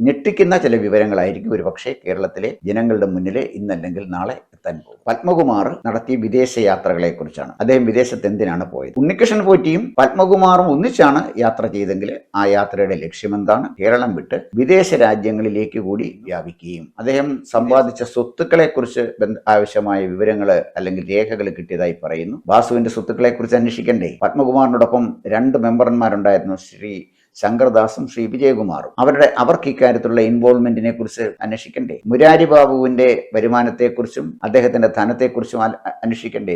ഞെട്ടിക്കുന്ന ചില വിവരങ്ങളായിരിക്കും ഒരുപക്ഷെ കേരളത്തിലെ ജനങ്ങളുടെ മുന്നിൽ ഇന്നല്ലെങ്കിൽ നാളെ എത്താൻ പോകും. പത്മകുമാർ നടത്തിയ വിദേശ യാത്രകളെക്കുറിച്ചാണ്. അദ്ദേഹം വിദേശത്ത് എന്തിനാണ് പോയത്? ഉണ്ണികൃഷ്ണൻ പോറ്റിയും പത്മകുമാറും ഒന്നിച്ചാണ് യാത്ര ചെയ്തെങ്കിൽ ആ യാത്രയുടെ ലക്ഷ്യമെന്താണ്? കേരളം വിട്ട് വിദേശ രാജ്യങ്ങളിലേക്ക് കൂടി വ്യാപിക്കുകയും അദ്ദേഹം സമ്പാദിച്ച സ്വത്തുക്കളെക്കുറിച്ച് ആവശ്യമായ വിവരങ്ങൾ അല്ലെങ്കിൽ രേഖകൾ കിട്ടിയതായി പറയുന്നു. വാസുവിന്റെ സ്വത്തുക്കളെക്കുറിച്ച് അന്വേഷിക്കണ്ടേ? പത്മകുമാറിനോടൊപ്പം 2 മെമ്പർമാരുണ്ടായിരുന്നു, ശ്രീ ശങ്കർദാസും ശ്രീ വിജയകുമാറും. അവർക്ക് ഇക്കാര്യത്തിലുള്ള ഇൻവോൾവ്മെന്റിനെ കുറിച്ച് അന്വേഷിക്കണ്ടേ? മുരാരി ബാബുവിന്റെ വരുമാനത്തെക്കുറിച്ചും അദ്ദേഹത്തിന്റെ ധനത്തെക്കുറിച്ചും അന്വേഷിക്കണ്ടേ?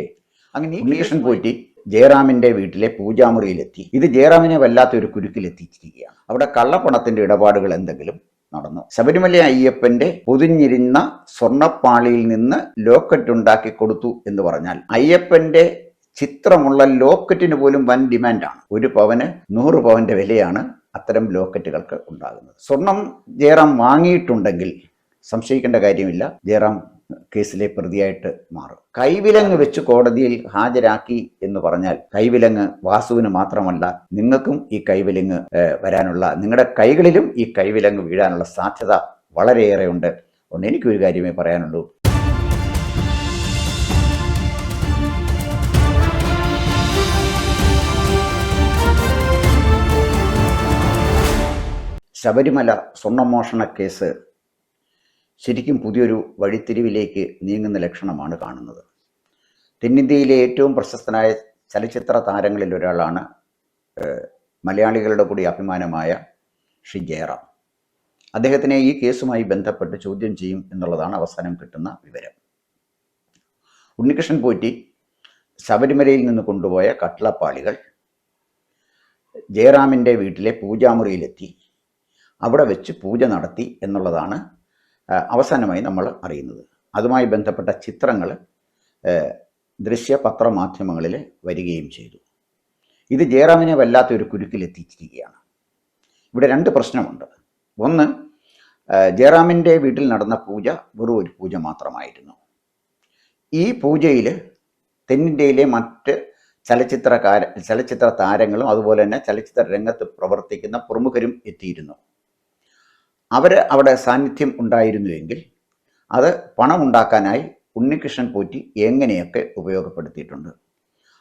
അങ്ങനെ ഉണ്ണികൃഷ്ണൻ പോറ്റി ജയറാമിന്റെ വീട്ടിലെ പൂജാമുറിയിലെത്തി. ഇത് ജയറാമിനെ വല്ലാത്തൊരു കുരുക്കിലെത്തിച്ചിരിക്കുകയാണ്. അവിടെ കള്ളപ്പണത്തിന്റെ ഇടപാടുകൾ എന്തെങ്കിലും നടന്നു. ശബരിമല അയ്യപ്പന്റെ പൊതിഞ്ഞിരുന്ന സ്വർണ്ണപ്പാളിയിൽ നിന്ന് ലോക്കറ്റ് ഉണ്ടാക്കി കൊടുത്തു എന്ന് പറഞ്ഞാൽ അയ്യപ്പന്റെ ചിത്രമുള്ള ലോക്കറ്റിന് പോലും വൻ ഡിമാൻഡാണ്. 1 പവന് 100 പവന്റെ വിലയാണ് അത്തരം ലോക്കറ്റുകൾക്ക് ഉണ്ടാകുന്നത്. സ്വർണം ജയറാം വാങ്ങിയിട്ടുണ്ടെങ്കിൽ സംശയിക്കേണ്ട കാര്യമില്ല, ജയറാം കേസിലെ പ്രതിയായിട്ട് മാറും. കൈവിലങ്ങ് വെച്ച് കോടതിയിൽ ഹാജരാക്കി എന്ന് പറഞ്ഞാൽ കൈവിലങ്ങ് വാസുവിന് മാത്രമല്ല, നിങ്ങൾക്കും ഈ കൈവിലങ്ങ് വരാനുള്ള, നിങ്ങളുടെ കൈകളിലും ഈ കൈവിലങ്ങ് വീഴാനുള്ള സാധ്യത വളരെയേറെ ഉണ്ട്. അതുകൊണ്ട് എനിക്കൊരു കാര്യമേ പറയാനുള്ളൂ. ശബരിമല സ്വർണ്ണമോഷണ കേസ് ശരിക്കും പുതിയൊരു വഴിത്തിരിവിലേക്ക് നീങ്ങുന്ന ലക്ഷണമാണ് കാണുന്നത്. തെന്നിന്ത്യയിലെ ഏറ്റവും പ്രശസ്തനായ ചലച്ചിത്ര താരങ്ങളിൽ ഒരാളാണ് മലയാളികളുടെ കൂടി അഭിമാനമായ ശ്രീ ജയറാം. അദ്ദേഹത്തിനെ ഈ കേസുമായി ബന്ധപ്പെട്ട് ചോദ്യം ചെയ്യും എന്നുള്ളതാണ് അവസാനം കിട്ടുന്ന വിവരം. ഉണ്ണികൃഷ്ണൻ പോറ്റി ശബരിമലയിൽ നിന്ന് കൊണ്ടുപോയ കട്ടിളപ്പാളികൾ ജയറാമിൻ്റെ വീട്ടിലെ പൂജാമുറിയിലെത്തി അവിടെ വെച്ച് പൂജ നടത്തി എന്നുള്ളതാണ് അവസാനമായി നമ്മൾ അറിയുന്നത്. അതുമായി ബന്ധപ്പെട്ട ചിത്രങ്ങൾ ദൃശ്യ പത്രമാധ്യമങ്ങളിൽ വരികയും ചെയ്തു. ഇത് ജയറാമിനെ വല്ലാത്തൊരു കുരുക്കിലെത്തിച്ചിരിക്കുകയാണ്. ഇവിടെ 2 പ്രശ്നമുണ്ട്. ഒന്ന്, ജയറാമിൻ്റെ വീട്ടിൽ നടന്ന പൂജ വെറും ഒരു പൂജ മാത്രമായിരുന്നു. ഈ പൂജയിൽ തെന്നിന്ത്യയിലെ മറ്റ് ചലച്ചിത്ര താരങ്ങളും അതുപോലെ തന്നെ ചലച്ചിത്ര രംഗത്ത് പ്രവർത്തിക്കുന്ന പ്രമുഖരും എത്തിയിരുന്നു. അവർ അവിടെ സാന്നിധ്യം ഉണ്ടായിരുന്നുവെങ്കിൽ അത് പണമുണ്ടാക്കാനായി ഉണ്ണികൃഷ്ണൻ പോറ്റി എങ്ങനെയൊക്കെ ഉപയോഗപ്പെടുത്തിയിട്ടുണ്ട്.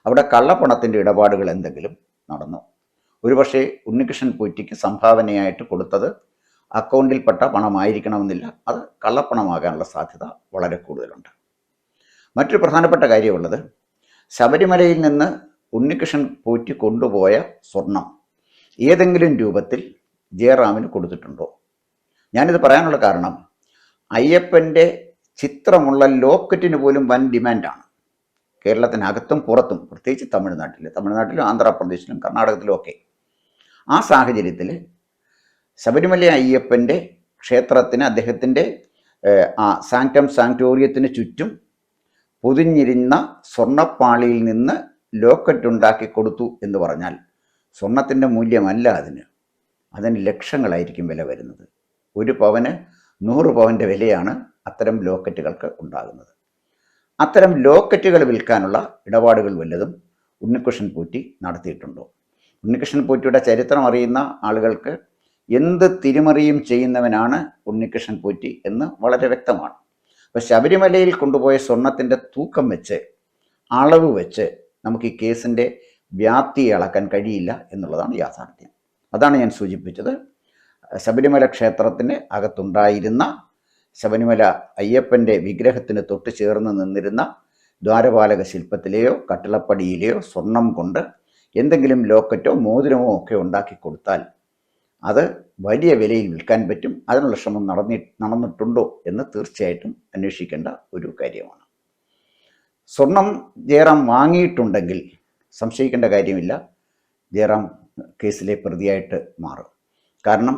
അവിടെ കള്ളപ്പണത്തിൻ്റെ ഇടപാടുകൾ എന്തെങ്കിലും നടന്നു. ഒരുപക്ഷെ ഉണ്ണികൃഷ്ണൻ പോറ്റിക്ക് സംഭാവനയായിട്ട് കൊടുത്തത് അക്കൗണ്ടിൽപ്പെട്ട പണമായിരിക്കണമെന്നില്ല, അത് കള്ളപ്പണമാകാനുള്ള സാധ്യത വളരെ കൂടുതലുണ്ട്. മറ്റൊരു പ്രധാനപ്പെട്ട കാര്യമുള്ളത്, ശബരിമലയിൽ നിന്ന് ഉണ്ണികൃഷ്ണൻ പോറ്റി കൊണ്ടുപോയ സ്വർണം ഏതെങ്കിലും രൂപത്തിൽ ജയറാമിന് കൊടുത്തിട്ടുണ്ടോ? ഞാനിത് പറയാനുള്ള കാരണം, അയ്യപ്പൻ്റെ ചിത്രമുള്ള ലോക്കറ്റിന് പോലും വൻ ഡിമാൻഡാണ് കേരളത്തിനകത്തും പുറത്തും, പ്രത്യേകിച്ച് തമിഴ്നാട്ടിലും ആന്ധ്രാപ്രദേശിലും കർണാടകത്തിലും ഒക്കെ. ആ സാഹചര്യത്തിൽ ശബരിമല അയ്യപ്പൻ്റെ ക്ഷേത്രത്തിന്, അദ്ദേഹത്തിൻ്റെ ആ സാങ്ക്ടം സാങ്ക്ടോറിയത്തിന് ചുറ്റും പൊതിഞ്ഞിരുന്ന സ്വർണ്ണപ്പാളിയിൽ നിന്ന് ലോക്കറ്റ് ഉണ്ടാക്കി കൊടുത്തു എന്ന് പറഞ്ഞാൽ സ്വർണത്തിൻ്റെ മൂല്യമല്ല അതിന് ലക്ഷങ്ങളായിരിക്കും വില വരുന്നത്. 1 പവന് 100 പവൻ്റെ വിലയാണ് അത്തരം ലോക്കറ്റുകൾക്ക് ഉണ്ടാകുന്നത്. അത്തരം ലോക്കറ്റുകൾ വിൽക്കാനുള്ള ഇടപാടുകൾ വല്ലതും ഉണ്ണികൃഷ്ണൻ പോറ്റി നടത്തിയിട്ടുണ്ടോ? ഉണ്ണികൃഷ്ണൻ പോറ്റിയുടെ ചരിത്രം അറിയുന്ന ആളുകൾക്ക് എന്ത് തിരിമറിയും ചെയ്യുന്നവനാണ് ഉണ്ണികൃഷ്ണൻ പോറ്റി എന്ന് വളരെ വ്യക്തമാണ്. അപ്പോൾ ശബരിമലയിൽ കൊണ്ടുപോയ സ്വർണത്തിൻ്റെ തൂക്കം വെച്ച്, അളവ് വെച്ച് നമുക്ക് ഈ കേസിൻ്റെ വ്യാപ്തി അളക്കാൻ കഴിയില്ല എന്നുള്ളതാണ് യാഥാർത്ഥ്യം. അതാണ് ഞാൻ സൂചിപ്പിച്ചത്. ശബരിമല ക്ഷേത്രത്തിന് അകത്തുണ്ടായിരുന്ന, ശബരിമല അയ്യപ്പൻ്റെ വിഗ്രഹത്തിന് തൊട്ട് ചേർന്ന് നിന്നിരുന്ന ദ്വാരപാലക ശില്പത്തിലെയോ കട്ടിളപ്പടിയിലെയോ സ്വർണം കൊണ്ട് എന്തെങ്കിലും ലോക്കറ്റോ മോതിരമോ ഒക്കെ ഉണ്ടാക്കി കൊടുത്താൽ അത് വലിയ വിലയിൽ വിൽക്കാൻ പറ്റും. അതിനുള്ള ശ്രമം നടന്നിട്ടുണ്ടോ എന്ന് തീർച്ചയായിട്ടും അന്വേഷിക്കേണ്ട ഒരു കാര്യമാണ്. സ്വർണം ജയറാം വാങ്ങിയിട്ടുണ്ടെങ്കിൽ സംശയിക്കേണ്ട കാര്യമില്ല, ജയറാം കേസിലെ പ്രതിയായിട്ട് മാറും. കാരണം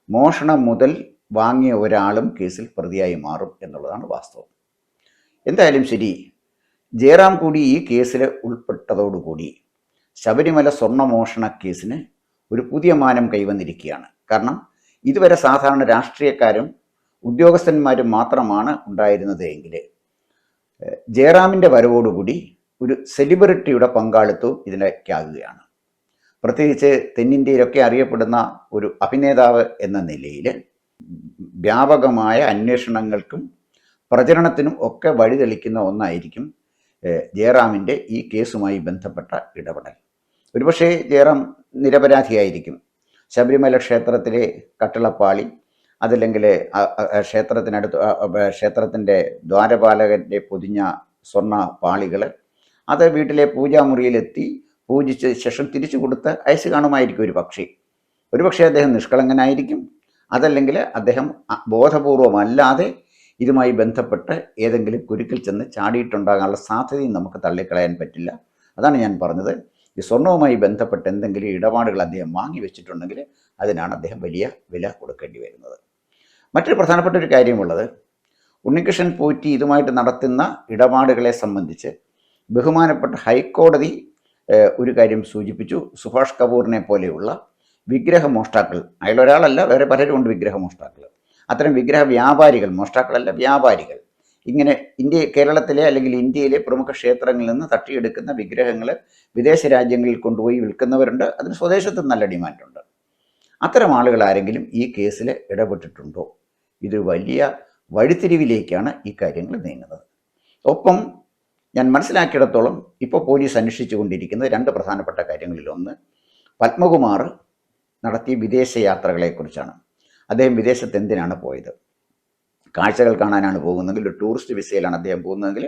മോഷണം മുതൽ വാങ്ങിയ ഒരാളും കേസിൽ പ്രതിയായി മാറും എന്നുള്ളതാണ് വാസ്തവം. എന്തായാലും ശരി, ജയറാം കൂടി ഈ കേസിൽ ഉൾപ്പെട്ടതോടുകൂടി ശബരിമല സ്വർണ്ണമോഷണ കേസിന് ഒരു പുതിയ മാനം കൈവന്നിരിക്കുകയാണ്. കാരണം ഇതുവരെ സാധാരണ രാഷ്ട്രീയക്കാരും ഉദ്യോഗസ്ഥന്മാരും മാത്രമാണ് ഉണ്ടായിരുന്നത് എങ്കിൽ ജയറാമിൻ്റെ വരവോടുകൂടി ഒരു സെലിബ്രിറ്റിയുടെ പങ്കാളിത്തവും ഇതിലേക്കാകുകയാണ്. പ്രത്യേകിച്ച് തെന്നിന്ത്യയിലൊക്കെ അറിയപ്പെടുന്ന ഒരു അഭിനേതാവ് എന്ന നിലയിൽ വ്യാപകമായ അന്വേഷണങ്ങൾക്കും പ്രചരണത്തിനും ഒക്കെ വഴിതെളിക്കുന്ന ഒന്നായിരിക്കും ജയറാമിൻ്റെ ഈ കേസുമായി ബന്ധപ്പെട്ട ഇടപെടൽ. ഒരുപക്ഷെ ജയറാം നിരപരാധിയായിരിക്കും. ശബരിമല ക്ഷേത്രത്തിലെ കട്ടിളപ്പാളി, അതല്ലെങ്കിൽ ക്ഷേത്രത്തിൻ്റെ ദ്വാരപാലകൻ്റെ പൊതിഞ്ഞ സ്വർണ്ണ പാളികൾ, അത് വീട്ടിലെ പൂജാമുറിയിലെത്തി പൂജിച്ച ശേഷം തിരിച്ചു കൊടുത്ത് അയച്ചു കാണുമായിരിക്കും ഒരുപക്ഷെ അദ്ദേഹം നിഷ്കളങ്കനായിരിക്കും. അതല്ലെങ്കിൽ അദ്ദേഹം ബോധപൂർവമല്ലാതെ ഇതുമായി ബന്ധപ്പെട്ട് ഏതെങ്കിലും കുരുക്കിൽ ചെന്ന് ചാടിയിട്ടുണ്ടാകാനുള്ള സാധ്യതയും നമുക്ക് തള്ളിക്കളയാൻ പറ്റില്ല. അതാണ് ഞാൻ പറഞ്ഞത്. ഈ സ്വർണവുമായി ബന്ധപ്പെട്ട് എന്തെങ്കിലും ഇടപാടുകൾ അദ്ദേഹം വാങ്ങി വെച്ചിട്ടുണ്ടെങ്കിൽ അതിനാണ് അദ്ദേഹം വലിയ വില കൊടുക്കേണ്ടി വരുന്നത്. മറ്റൊരു പ്രധാനപ്പെട്ട ഒരു കാര്യമുള്ളത്, ഉണ്ണികൃഷ്ണൻ പോറ്റി ഇതുമായിട്ട് നടത്തുന്ന ഇടപാടുകളെ സംബന്ധിച്ച് ബഹുമാനപ്പെട്ട ഹൈക്കോടതി ഒരു കാര്യം സൂചിപ്പിച്ചു. സുഭാഷ് കപൂറിനെ പോലെയുള്ള വിഗ്രഹമോഷ്ടാക്കൾ, അയാളൊരാളല്ല, വേറെ പലരുമുണ്ട് വിഗ്രഹമോഷ്ടാക്കൾ, അത്തരം വിഗ്രഹ വ്യാപാരികൾ, മോഷ്ടാക്കളല്ല വ്യാപാരികൾ, ഇങ്ങനെ കേരളത്തിലെ അല്ലെങ്കിൽ ഇന്ത്യയിലെ പ്രമുഖ ക്ഷേത്രങ്ങളിൽ നിന്ന് തട്ടിയെടുക്കുന്ന വിഗ്രഹങ്ങൾ വിദേശ രാജ്യങ്ങളിൽ കൊണ്ടുപോയി വിൽക്കുന്നവരുണ്ട്. അതിന് സ്വദേശത്തും നല്ല ഡിമാൻഡുണ്ട്. അത്തരം ആളുകൾ ആരെങ്കിലും ഈ കേസിൽ ഇടപെട്ടിട്ടുണ്ടോ? ഇത് വലിയ വഴിത്തിരിവിലേക്കാണ് ഈ കാര്യങ്ങൾ നീങ്ങുന്നത്. ഒപ്പം ഞാൻ മനസ്സിലാക്കിയിടത്തോളം ഇപ്പോൾ പോലീസ് അന്വേഷിച്ചു കൊണ്ടിരിക്കുന്നത് രണ്ട് പ്രധാനപ്പെട്ട കാര്യങ്ങളിലൊന്ന് പത്മകുമാർ നടത്തിയ വിദേശ യാത്രകളെക്കുറിച്ചാണ്. അദ്ദേഹം വിദേശത്ത് എന്തിനാണ് പോയത്? കാഴ്ചകൾ കാണാനാണ് പോകുന്നതെങ്കിൽ, ഒരു ടൂറിസ്റ്റ് വിസയിലാണ് അദ്ദേഹം പോകുന്നതെങ്കിൽ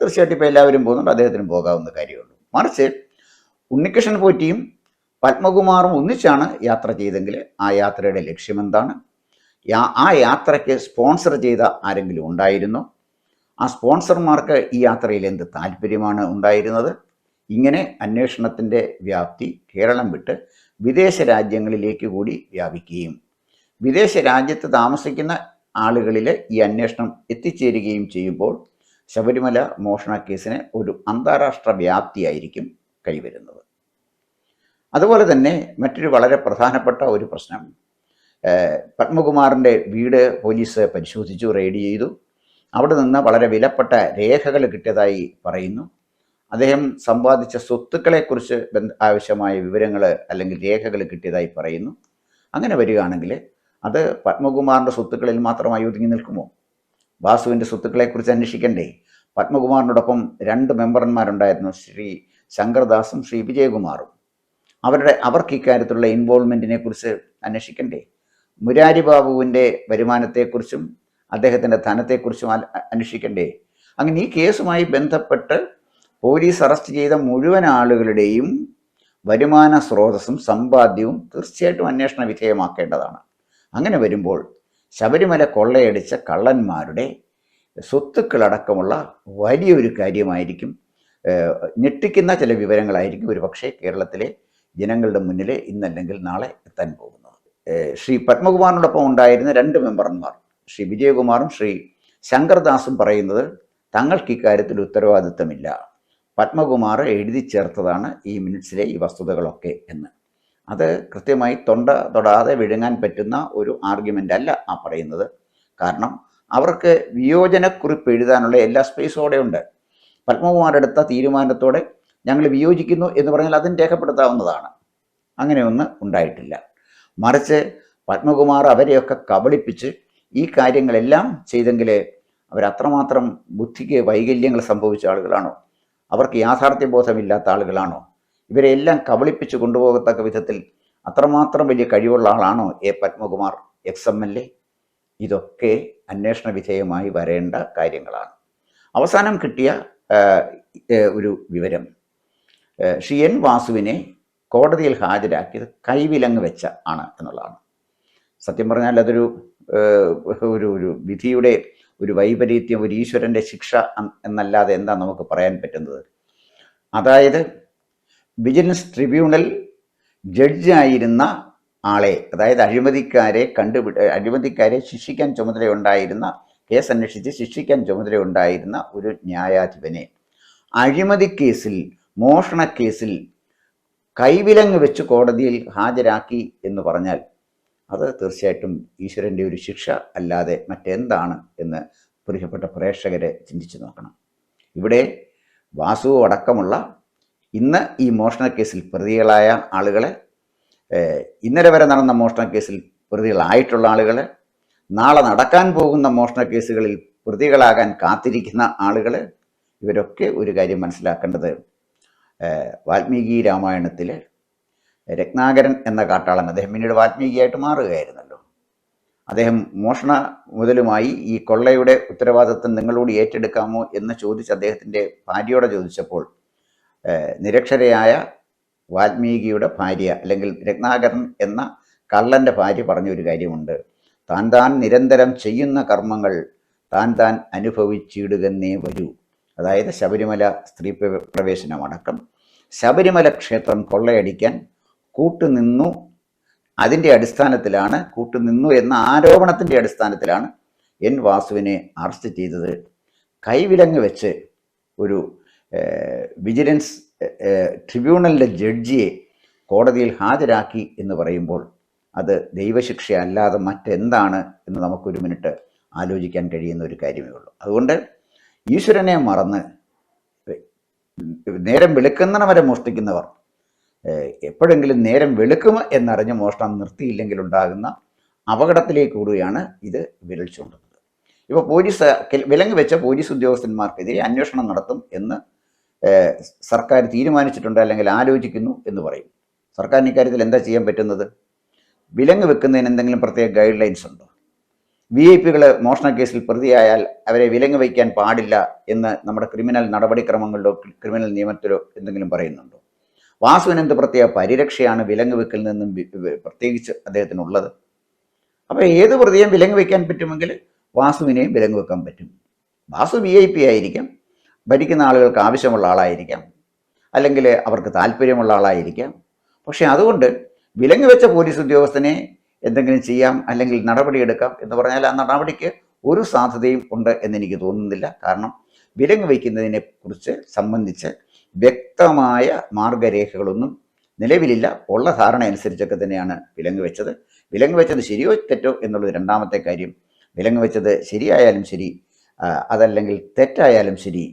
തീർച്ചയായിട്ടും ഇപ്പോൾ എല്ലാവരും പോകുന്നുണ്ട്, അദ്ദേഹത്തിന് പോകാവുന്ന കാര്യമുള്ളൂ. മറിച്ച് ഉണ്ണികൃഷ്ണൻ പോറ്റിയും പത്മകുമാറും ഒന്നിച്ചാണ് യാത്ര ചെയ്തെങ്കിൽ ആ യാത്രയുടെ ലക്ഷ്യമെന്താണ്? ആ യാത്രയ്ക്ക് സ്പോൺസർ ചെയ്ത ആരെങ്കിലും ഉണ്ടായിരുന്നോ? ആ സ്പോൺസർമാർക്ക് ഈ യാത്രയിൽ എന്ത് താല്പര്യമാണ് ഉണ്ടായിരുന്നത്? ഇങ്ങനെ അന്വേഷണത്തിൻ്റെ വ്യാപ്തി കേരളം വിട്ട് വിദേശ രാജ്യങ്ങളിലേക്ക് കൂടി വ്യാപിക്കുകയും വിദേശ രാജ്യത്ത് താമസിക്കുന്ന ആളുകളിൽ ഈ അന്വേഷണം എത്തിച്ചേരുകയും ചെയ്യുമ്പോൾ ശബരിമല മോഷണ കേസിന് ഒരു അന്താരാഷ്ട്ര വ്യാപ്തിയായിരിക്കും കൈവരുന്നത്. അതുപോലെ തന്നെ മറ്റൊരു വളരെ പ്രധാനപ്പെട്ട ഒരു പ്രശ്നം, പത്മകുമാറിൻ്റെ വീട് പോലീസ് പരിശോധിച്ചു, റെയ്ഡ് ചെയ്തു. അവിടെ നിന്ന് വളരെ വിലപ്പെട്ട രേഖകൾ കിട്ടിയതായി പറയുന്നു. അദ്ദേഹം സമ്പാദിച്ച സ്വത്തുക്കളെക്കുറിച്ച് ആവശ്യമായ വിവരങ്ങൾ അല്ലെങ്കിൽ രേഖകൾ കിട്ടിയതായി പറയുന്നു. അങ്ങനെ വരികയാണെങ്കിൽ അത് പത്മകുമാറിൻ്റെ സ്വത്തുക്കളിൽ മാത്രമായി ഒതുങ്ങി നിൽക്കുമോ? വാസുവിൻ്റെ സ്വത്തുക്കളെക്കുറിച്ച് അന്വേഷിക്കണ്ടേ? പത്മകുമാറിനോടൊപ്പം 2 മെമ്പർമാരുണ്ടായിരുന്നു, ശ്രീ ശങ്കർദാസും ശ്രീ വിജയകുമാറും. അവർക്ക് ഇക്കാര്യത്തിലുള്ള ഇൻവോൾവ്മെൻറ്റിനെ കുറിച്ച് അന്വേഷിക്കണ്ടേ? മുരാരി ബാബുവിൻ്റെ വരുമാനത്തെക്കുറിച്ചും അദ്ദേഹത്തിൻ്റെ ധനത്തെക്കുറിച്ചും അന്വേഷിക്കണ്ടേ? അങ്ങനെ ഈ കേസുമായി ബന്ധപ്പെട്ട് പോലീസ് അറസ്റ്റ് ചെയ്ത മുഴുവൻ ആളുകളുടെയും വരുമാന സ്രോതസ്സും സമ്പാദ്യവും തീർച്ചയായിട്ടും അന്വേഷണ വിധേയമാക്കേണ്ടതാണ്. അങ്ങനെ വരുമ്പോൾ ശബരിമല കൊള്ളയടിച്ച കള്ളന്മാരുടെ സ്വത്തുക്കളടക്കമുള്ള വലിയൊരു കാര്യമായിരിക്കും, ഞെട്ടിക്കുന്ന ചില വിവരങ്ങളായിരിക്കും ഒരുപക്ഷെ കേരളത്തിലെ ജനങ്ങളുടെ മുന്നിൽ ഇന്നല്ലെങ്കിൽ നാളെ എത്താൻ പോകുന്നത്. ശ്രീ പത്മകുമാറിനോടൊപ്പം ഉണ്ടായിരുന്ന 2 മെമ്പർമാർ, ശ്രീ വിജയകുമാറും ശ്രീ ശങ്കർദാസും പറയുന്നത് തങ്ങൾക്ക് ഇക്കാര്യത്തിൽ ഉത്തരവാദിത്തമില്ല, പത്മകുമാർ എഴുതി ചേർത്തതാണ് ഈ മിനിറ്റ്സിലെ ഈ വസ്തുതകളൊക്കെ എന്ന്. അത് കൃത്യമായി തൊടാതെ വിഴുങ്ങാൻ പറ്റുന്ന ഒരു ആർഗ്യുമെൻ്റ് അല്ല ആ പറയുന്നത്. കാരണം അവർക്ക് വിയോജനക്കുറിപ്പ് എഴുതാനുള്ള എല്ലാ സ്പേസും അവിടെ ഉണ്ട്. പത്മകുമാരെടുത്ത തീരുമാനത്തോടെ ഞങ്ങൾ വിയോജിക്കുന്നു എന്ന് പറഞ്ഞാൽ അതും രേഖപ്പെടുത്താവുന്നതാണ്. അങ്ങനെയൊന്നും ഉണ്ടായിട്ടില്ല. മറിച്ച് പത്മകുമാർ അവരെയൊക്കെ കബളിപ്പിച്ച് ഈ കാര്യങ്ങളെല്ലാം ചെയ്തെങ്കിൽ അവരത്രമാത്രം ബുദ്ധിക്ക് വൈകല്യങ്ങൾ സംഭവിച്ച ആളുകളാണോ? അവർക്ക് യാഥാർത്ഥ്യബോധമില്ലാത്ത ആളുകളാണോ? ഇവരെല്ലാം കബളിപ്പിച്ച് കൊണ്ടുപോകത്തക്ക വിധത്തിൽ അത്രമാത്രം വലിയ കഴിവുള്ള ആളാണോ പത്മകുമാർ XMLA? ഇതൊക്കെ അന്വേഷണ വിധേയമായി വരേണ്ട കാര്യങ്ങളാണ്. അവസാനം കിട്ടിയ ഒരു വിവരം, ശ്രീ N വാസുവിനെ കോടതിയിൽ ഹാജരാക്കിയത് കൈവിലങ്ങ് വെച്ച ആണ് എന്നുള്ളതാണ്. സത്യം പറഞ്ഞാൽ അതൊരു ഒരു വിധിയുടെ ഒരു വൈപരീത്യം, ഒരു ഈശ്വരൻ്റെ ശിക്ഷ എന്നല്ലാതെ എന്താ നമുക്ക് പറയാൻ പറ്റുന്നത്? അതായത് വിജിലൻസ് ട്രിബ്യൂണൽ ജഡ്ജായിരുന്ന ആളെ, അതായത് അഴിമതിക്കാരെ ശിക്ഷിക്കാൻ ചുമതലയുണ്ടായിരുന്ന, കേസ് അന്വേഷിച്ച് ശിക്ഷിക്കാൻ ചുമതലയുണ്ടായിരുന്ന ഒരു ന്യായാധിപനെ അഴിമതി കേസിൽ, മോഷണ കേസിൽ കൈവിലങ്ങ് വെച്ച് കോടതിയിൽ ഹാജരാക്കി എന്ന് പറഞ്ഞാൽ അത് തീർച്ചയായിട്ടും ഈശ്വരൻ്റെ ഒരു ശിക്ഷ അല്ലാതെ മറ്റെന്താണ് എന്ന് പ്രിയപ്പെട്ട പ്രേക്ഷകരെ ചിന്തിച്ചു നോക്കണം. ഇവിടെ വാസു അടക്കമുള്ള ഇന്ന് ഈ മോഷണ കേസിൽ പ്രതികളായ ആളുകളെ, ഇന്നലെ വരെ നടന്ന മോഷണ കേസിൽ പ്രതികളായിട്ടുള്ള ആളുകളെ, നാളെ നടക്കാൻ പോകുന്ന മോഷണ കേസുകളിൽ പ്രതികളാകാൻ കാത്തിരിക്കുന്ന ആളുകൾ, ഇവരൊക്കെ ഒരു കാര്യം മനസ്സിലാക്കേണ്ടത്, വാൽമീകി രാമായണത്തിൽ രത്നാകരൻ എന്ന കാട്ടാളൻ, അദ്ദേഹം പിന്നീട് വാൽമീകിയായിട്ട് മാറുകയായിരുന്നല്ലോ, അദ്ദേഹം മോഷണ മുതലുമായി ഈ കൊള്ളയുടെ ഉത്തരവാദിത്വം നിങ്ങളോട് ഏറ്റെടുക്കാമോ എന്ന് ചോദിച്ച് അദ്ദേഹത്തിൻ്റെ ഭാര്യയോട് ചോദിച്ചപ്പോൾ നിരക്ഷരയായ വാൽമീകിയുടെ ഭാര്യ, അല്ലെങ്കിൽ രത്നാകരൻ എന്ന കള്ളൻ്റെ ഭാര്യ പറഞ്ഞൊരു കാര്യമുണ്ട്, താൻ നിരന്തരം ചെയ്യുന്ന കർമ്മങ്ങൾ താൻ അനുഭവിച്ചിടുകന്നേ വരൂ. അതായത് ശബരിമല സ്ത്രീ പ്രവേശനമടക്കം ശബരിമല ക്ഷേത്രം കൊള്ളയടിക്കാൻ കൂട്ടുനിന്നു. അതിൻ്റെ അടിസ്ഥാനത്തിലാണ്, കൂട്ടുനിന്നു എന്ന ആരോപണത്തിൻ്റെ അടിസ്ഥാനത്തിലാണ് എൻ വാസുവിനെ അറസ്റ്റ് ചെയ്തത്. കൈവിലങ്ങ് വെച്ച് ഒരു വിജിലൻസ് ട്രിബ്യൂണലിൻ്റെ ജഡ്ജിയെ കോടതിയിൽ ഹാജരാക്കി എന്ന് പറയുമ്പോൾ അത് ദൈവശിക്ഷ അല്ലാതെ മറ്റെന്താണ് എന്ന് നമുക്കൊരു മിനിറ്റ് ആലോചിക്കാൻ കഴിയുന്ന ഒരു കാര്യമേ ഉള്ളൂ. അതുകൊണ്ട് ഈശ്വരനെ മറന്ന് നേരം വെളുക്കുന്നവരെ വരെ മോഷ്ടിക്കുന്നവർ എപ്പോഴെങ്കിലും നേരം വെളുക്കും എന്നറിഞ്ഞ് മോഷണം നിർത്തിയില്ലെങ്കിൽ ഉണ്ടാകുന്ന അപകടത്തിലേക്ക് കൂടിയാണ് ഇത് വിരൽ ചൂണ്ടുന്നത്. ഇപ്പോൾ പോലീസ് വിലങ്ങ് വെച്ച പോലീസ് ഉദ്യോഗസ്ഥന്മാർക്കെതിരെ അന്വേഷണം നടത്തും എന്ന് സർക്കാർ തീരുമാനിച്ചിട്ടുണ്ട്, അല്ലെങ്കിൽ ആലോചിക്കുന്നു എന്ന് പറയും. സർക്കാരിന് ഇക്കാര്യത്തിൽ എന്താ ചെയ്യാൻ പറ്റുന്നത്? വിലങ്ങ് വെക്കുന്നതിന് എന്തെങ്കിലും പ്രത്യേക ഗൈഡ് ലൈൻസ് ഉണ്ടോ? VIP മോഷണ കേസിൽ പ്രതിയായാൽ അവരെ വിലങ്ങ് വയ്ക്കാൻ പാടില്ല എന്ന് നമ്മുടെ ക്രിമിനൽ നടപടിക്രമങ്ങളിലോ ക്രിമിനൽ നിയമത്തിലോ എന്തെങ്കിലും പറയുന്നുണ്ടോ? വാസുവിന് എന്ത് പ്രത്യേക പരിരക്ഷയാണ് വിലങ്ങ് വെക്കിൽ നിന്നും പ്രത്യേകിച്ച് അദ്ദേഹത്തിനുള്ളത്? അപ്പോൾ ഏത് പ്രതിയും വിലങ്ങ് വയ്ക്കാൻ പറ്റുമെങ്കിൽ വാസുവിനെയും വിലങ്ങ് വെക്കാൻ പറ്റും. വാസു VIP ആയിരിക്കാം, ഭരിക്കുന്ന ആളുകൾക്ക് ആവശ്യമുള്ള ആളായിരിക്കാം, അല്ലെങ്കിൽ അവർക്ക് താല്പര്യമുള്ള ആളായിരിക്കാം. പക്ഷെ അതുകൊണ്ട് വിലങ്ങ് വെച്ച പോലീസ് ഉദ്യോഗസ്ഥനെ എന്തെങ്കിലും ചെയ്യാം അല്ലെങ്കിൽ നടപടിയെടുക്കാം എന്ന് പറഞ്ഞാൽ ആ നടപടിക്ക് ഒരു സാധ്യതയും ഉണ്ട് എന്നെനിക്ക് തോന്നുന്നില്ല. കാരണം വിലങ്ങ് വയ്ക്കുന്നതിനെ കുറിച്ച് സംബന്ധിച്ച് വ്യക്തമായ മാർഗരേഖകളൊന്നും നിലവിലില്ല. ഉള്ള ധാരണ അനുസരിച്ചൊക്കെ തന്നെയാണ് വിലങ്ങ് വെച്ചത്. വിലങ്ങ് വെച്ചത് ശരിയോ തെറ്റോ എന്നുള്ളത് രണ്ടാമത്തെ കാര്യം. വിലങ്ങ് വെച്ചത് ശരിയായാലും ശരി, അതല്ലെങ്കിൽ തെറ്റായാലും ശരി,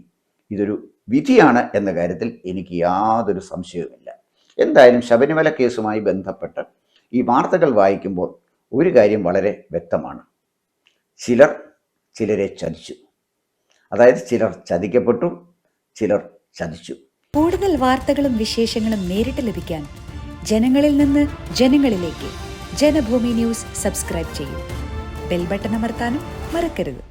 ഇതൊരു വിധിയാണ് എന്ന കാര്യത്തിൽ എനിക്ക് യാതൊരു സംശയവുമില്ല. എന്തായാലും ശബരിമല കേസുമായി ബന്ധപ്പെട്ട് ഈ വാർത്തകൾ വായിക്കുമ്പോൾ ഒരു കാര്യം വളരെ വ്യക്തമാണ്. ചിലരെ ചതിച്ചു. അതായത് ചിലർ ചതിക്കപ്പെട്ടു, ചിലർ ചതിച്ചു. കൂടുതൽ വാർത്തകളും വിശേഷങ്ങളും നേരിട്ട് ലഭിക്കാൻ ജനങ്ങളിൽ നിന്ന് ജനങ്ങളിലേക്ക് ജനഭൂമി ന്യൂസ് സബ്സ്ക്രൈബ് ചെയ്യൂ. ബെൽ ബട്ടൺ അമർത്താനും മറക്കരുത്.